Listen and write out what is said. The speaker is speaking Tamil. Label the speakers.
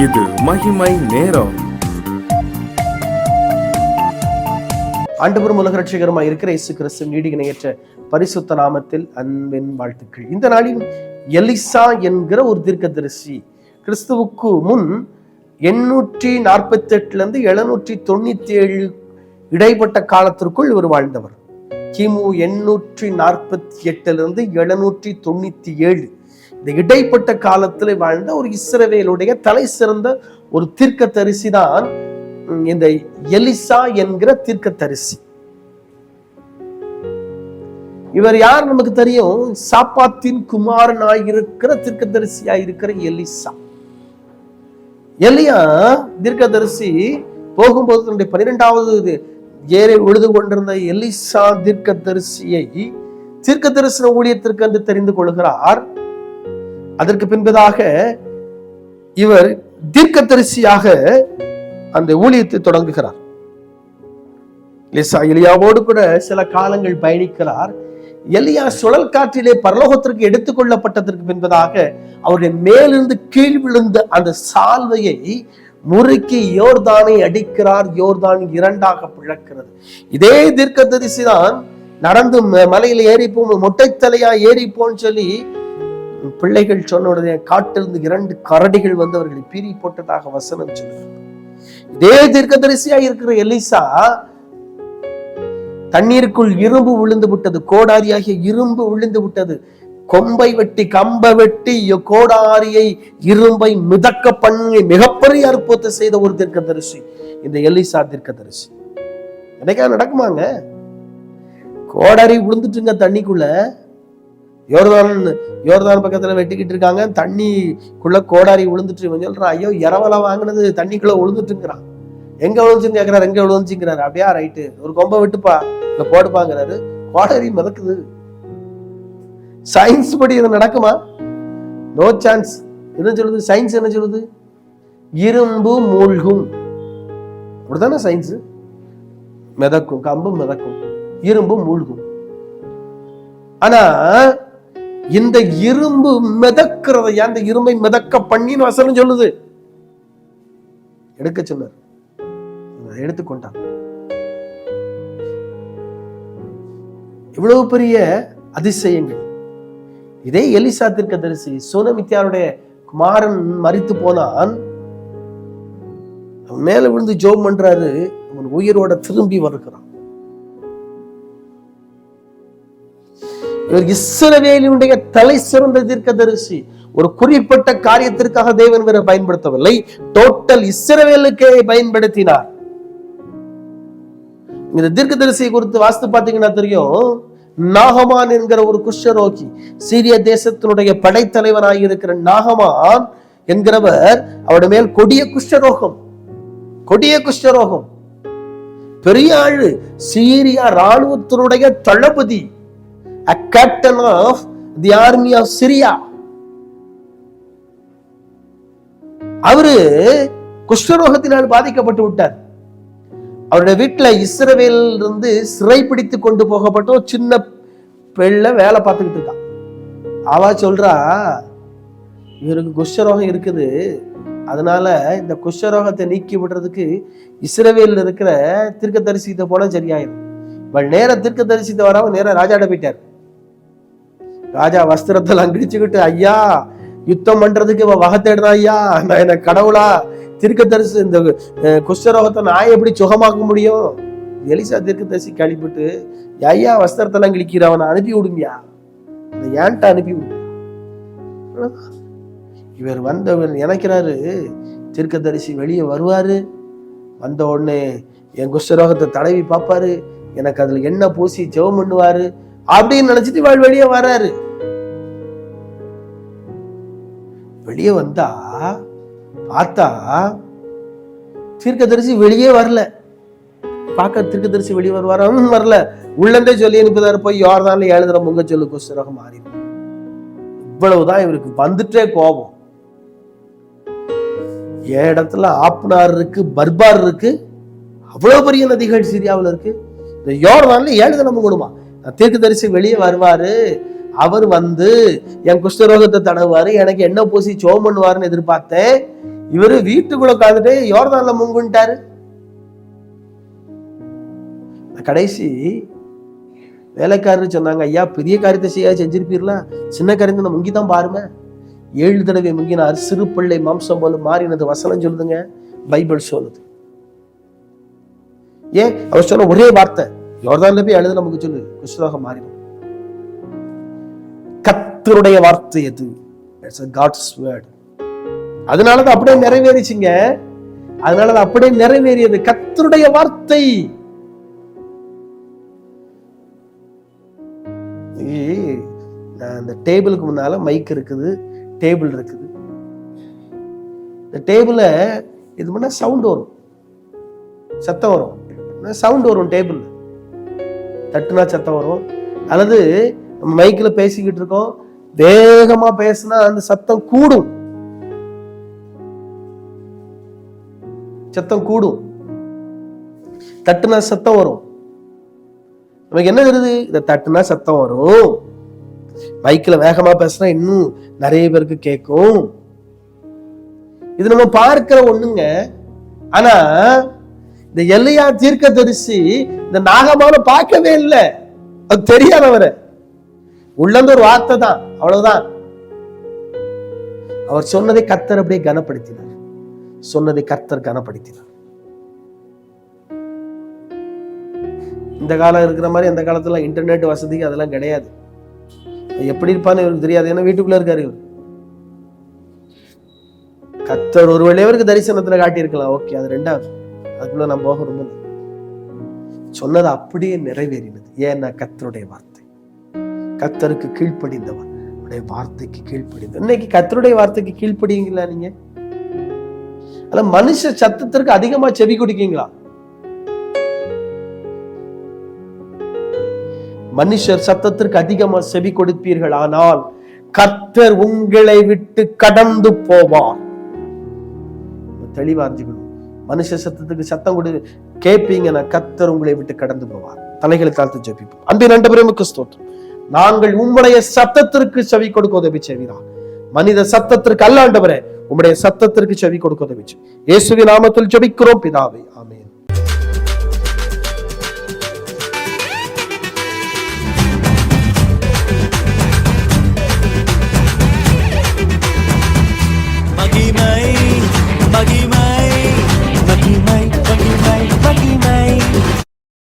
Speaker 1: இது மகிமை நேரம்.
Speaker 2: ஆண்டவரும் உலக ரட்சகருமாய் இருக்கிற இயேசு கிறிஸ்து நீடி இணையற்ற பரிசுத்த நாமத்தில் அன்பின் வாழ்த்துக்கள். இந்த நாளில் எலிசா என்கிற ஒரு தீர்க்கதரிசி கிறிஸ்துவுக்கு முன் 848 797 இடைப்பட்ட காலத்திற்குள் இவர் வாழ்ந்தவர். கிமு 848 797 இந்த இடைப்பட்ட காலத்தில் வாழ்ந்த ஒரு இஸ்ரவேலுடைய தலை சிறந்த ஒரு தீர்க்கதரிசி தான் இந்த எலிசா என்கிற தீர்க்கதரிசி. இவர் யார் நமக்கு தெரியும்? சாப்பாத்தின் குமாரனாயிருக்கிற தீர்க்கதரிசியாயிருக்கிற எலிசா. எலியா தீர்க்கதரிசி போகும்போது தன்னுடைய 12வது ஏரை உழுது கொண்டிருந்த எலிசா தீர்க்கதரிசியை தீர்க்க தரிசன ஊழியத்திற்கு என்று தெரிந்து கொள்கிறார். அதற்கு பின்பதாக இவர் தீர்க்கதரிசியாக அந்த ஊழியத்தை தொடங்குகிறார். எலியாவோடு கூட சில காலங்கள் பயணிக்கிறார். எலியா சுழல் காற்றிலே பரலோகத்திற்கு எடுத்துக் கொள்ளப்பட்டதற்கு பின்பதாக அவருடைய மேலிருந்து கீழ் விழுந்த அந்த சால்வையை முறுக்கி யோர்தானை அடிக்கிறார். யோர்தான் 2ஆக பிளக்கிறது. இதே தீர்க்கதரிசி தான் நடந்து மலையில ஏறிப்போம், மொட்டைத்தலையா ஏறிப்போன்னு சொல்லி பிள்ளைகள் சொன்ன உடனே காட்டிலிருந்து 2 கரடிகள் வந்து அவர்களை பீறி போட்டதாக வசனம் சொல்லுகிறது. இதே தீர்க்கதரிசியா இருக்கிற எலிசா தண்ணீருக்குள் இரும்பு விழுந்து விட்டது, கோடாரியாகிய இரும்பு விழுந்து விட்டது. கொம்பை வெட்டி கம்பை வெட்டி கோடாரியை இரும்பை மிதக்க பண்ணி மிகப்பெரிய அற்புதத்தை செய்த ஒரு தீர்க்கதரிசி இந்த எலிசா தீர்க்கதரிசி. என்னைக்கா நடக்குமாங்க? கோடாரி விழுந்துட்டுங்க தண்ணிக்குள்ள. யோர்தான் பக்கத்துல வெட்டிக்கிட்டு இருக்காங்க, தண்ணிக்குள்ள கோடாரி விழுந்துட்டு. இவன் சொல்றான், ஐயோ இரவலை வாங்கினது தண்ணிக்குள்ள விழுந்துட்டுங்கிறான். எங்க விழுந்துச்சுன்னு கேட்கிறாரு. எங்க விழுந்துச்சுங்கிறாரு. அப்படியா, ரைட்டு, ஒரு கொம்பை விட்டுப்பா, இல்ல போடுப்பாங்கிறாரு. கோடாரி மிதக்குது. சயின்ஸ் படி இது நடக்குமா? No chance. என்ன சொல்லுது சயின்ஸ்? என்ன சொல்லுது? இரும்பு மூழ்கும். அப்படித்தானே சயின்ஸ்? மிதக்கும், கம்பு மிதக்கும், இரும்பு மூழ்கும். ஆனா இந்த இரும்பு மிதக்கிறத, அந்த இரும்பை மிதக்க பண்ணின்னு வசனம் சொல்லுது. எடுக்க சொன்னார், எடுத்துக்கொண்டான். இவ்வளவு பெரிய அதிசயங்கள். இதே எலிசா தீர்க்கதரிசி சூனமித்தியாருடைய குமாரன் மரித்து போனான். அவன் மேல விழுந்து ஜெபம் பண்றாரு. அவன் உயிரோட திரும்பி வருகிறான். இவர் இஸ்ரவேலினுடைய தலை சிறந்த தீர்க்கதரிசி. ஒரு குறிப்பிட்ட காரியத்திற்காக தேவன் வேற பயன்படுத்தவில்லை, டோட்டல் இஸ்ரவேலுக்கே பயன்படுத்தினார். இந்த தீர்க்கதரிசியை குறித்து வாஸ்து பாத்தீங்கன்னா தெரியும். நாகமான் என்கிற ஒரு குஷ்டரோகி, சீரிய தேசத்தினுடைய படைத்தலைவனாக இருக்கிற நாகமான் என்கிறவர், அவருடைய மேல் கொடிய குஷ்டரோகம். பெரிய ஆளு, சீரியா ராணுவத்தினுடைய தளபதி, a captain of the army of Syria. அவரு குஷ்டரோகத்தினால் பாதிக்கப்பட்டு விட்டார். அவருடைய வீட்டுல இஸ்ரவேல் இருந்து சிறை பிடித்து கொண்டு போகப்பட்ட ஒரு சின்ன பிள்ளை வேலை பார்த்துக்கிட்டு இருக்கான். அவ சொல்றா, இவருக்கு குஷ்டரோகம் இருக்குது, அதனால இந்த குஷ்டரோகத்தை நீக்கி விடுறதுக்கு இஸ்ரவேல் இருக்கிற தீர்க்கதரிசித்த போல சரியாயிடும். இவள் நேர தீர்க்கதரிசித்த வராம நேர ராஜாட போயிட்டார். ராஜா வஸ்திரத்தெல்லாம் கிழிச்சுக்கிட்டு, ஐயா யுத்தம் பண்றதுக்கு இவன் வகை தேடுதான், ஐயா நான் என்ன கடவுளா? தீர்க்கதரிசி இந்த குஷ்டரோகத்தை நான் எப்படி சுகமாக்க முடியும்? எலிசா தீர்க்கதரிசி கழிப்பிட்டு, ஐயா வஸ்திரத்தெல்லாம் கிழிக்கிறவனை அனுப்பி விடுங்கயா, ஏன்ட்ட அனுப்பி விடு. இவர் வந்தவர் நினைக்கிறாரு, தீர்க்கதரிசி வெளியே வருவாரு, வந்த உடனே என் குஷ்டரோகத்தை தடவி பார்ப்பாரு, எனக்கு அதுல எண்ணெய் பூசி ஜெபம் பண்ணுவாரு அப்படின்னு நினைச்சிட்டு இவள் வெளியே வர்றாரு. வெளியே வந்தா பார்த்தா தீர்க்கதரிசி வெளியே வரல. பார்க்க தீர்க்கதரிசி வெளியே வரல, உள்ளந்தே சொல்லி அனுப்புதாரு, போய் யோர்தான்ல 7 தடவை முங்க சொல்லு, குஷ்டரோகம் மாறி. இவ்வளவுதான் இவருக்கு வந்துட்டே கோபம். இடத்துல ஆப்னார் இருக்கு, பர்பார் இருக்கு, அவ்வளவு பெரிய நதிகள் சிரியாவில் இருக்கு. இந்த யோர்தான்ல 7 தடவை முங்கணுமா? தீர்க்கதரிசி வெளியே வருவாரு, அவர் வந்து என் குஷ்டரோகத்தை தடவாரு, எனக்கு என்ன பூசி சோம் பண்ணுவாருன்னு எதிர்பார்த்தேன். இவரு வீட்டுக்குள்ள உட்காந்துட்டு யோர்தான்ல முங்குன்ட்டாரு. கடைசி வேலைக்காரர் சொன்னாங்க, ஐயா பெரிய காரியத்தை செய்ய செஞ்சிருப்பீர்களா, சின்ன காரியத்தை முங்கிதான் பாருங்க. 7 தடவை முங்கினார், சிறு பிள்ளை மாம்சம் போல மாறினது வசனம் சொல்லுதுங்க, பைபிள் சொல்லுது. ஏன் அவர் சொன்ன ஒரே வார்த்தை, யோர்தான்ல போய் அழுது நமக்கு சொல்லு, குஷ்டரோகம் மாறிடும். கர்த்தருடைய வார்த்தை அது, காட்ஸ் வேர்ட். அதனாலதான் அப்படியே நிறைவேறிச்சுங்க. அதனாலதான் அப்படியே நிறைவேறியது கர்த்தருடைய வார்த்தை. அந்த டேபிளுக்கு முன்னால மைக் இருக்குது, டேபிள் இருக்குது. இந்த டேபிள இது பண்ணா சவுண்ட் வரும், சத்தம் வரும், சவுண்ட் வரும். டேபிள் தட்டுனா சத்தம் வரும். அல்லது நம்ம மைக்ல பேசிக்கிட்டு இருக்கோம், வேகமா பேசினா அந்த சத்தம் கூடும், சத்தம் கூடும். தட்டுனா சத்தம் வரும். நமக்கு என்ன தெரியுது, இதை தட்டுனா சத்தம் வரும். மைக்ல வேகமா பேசினா இன்னும் நிறைய பேருக்கு கேட்கும். இது நம்ம பார்க்கிற ஒண்ணுங்க. ஆனா இந்த எல்லையா தீர்க்கதரிசி இந்த நாகமான பார்க்கவே இல்லை, அது தெரியாதவரை. உள்ளந்த ஒரு வார்த்தை தான், அவ்வளவுதான். அவர் சொன்னதை கர்த்தர் அப்படியே கனப்படுத்தினார், சொன்னதை கர்த்தர் கனப்படுத்தினார். இந்த காலம் இருக்கிற மாதிரி அந்த காலத்துல இன்டர்நெட் வசதி அதெல்லாம் கிடையாது. எப்படி இருப்பான்னு இவருக்கு தெரியாது, ஏன்னா வீட்டுக்குள்ள இருக்காரு இவர். கர்த்தர் ஒருவேளை இவருக்கு தரிசனத்துல காட்டியிருக்கலாம், ஓகே, அது ரெண்டாவது, அதுக்குள்ள நான் போக ரொம்ப சொன்னது அப்படியே நிறைவேறினது. ஏன்னா கர்த்தருடைய வார்த்தை, கர்த்தருக்கு கீழ்ப்படிந்தவர், அவருடைய வார்த்தைக்கு கீழ்ப்படிந்த. இன்னைக்கு கர்த்தருடைய வார்த்தைக்கு கீழ்ப்படிங்களா நீங்க? அல்ல மனுஷ சத்தத்திற்கு அதிகமா செவி கொடுக்கீங்களா? மனுஷர் சத்தத்திற்கு அதிகமா செவி கொடுப்பீர்கள், ஆனால் கர்த்தர் உங்களை விட்டு கடந்து போவார். தெளிவா அறிஞ்சுக்கணும். மனுஷ சத்தத்துக்கு சத்தம் கொடு கேட்பீங்கன்னா கர்த்தர் உங்களை விட்டு கடந்து போவார். தலைகளை தாழ்த்து ஜெபிப்போம். அன்பின் ஆண்டவரே ஸ்தோத்திரம். நாங்கள் உம்முடைய சத்தத்திற்கு செவி கொடுக்க உதவி செய்வீரா. மனித சத்தத்திற்கு அல்ல ஆண்டவரே, உம்முடைய சத்தத்திற்கு செவி கொடுக்க உதவி செய்வீர். இயேசுவின் நாமத்தில் ஜெபிக்கிறோம் பிதாவே.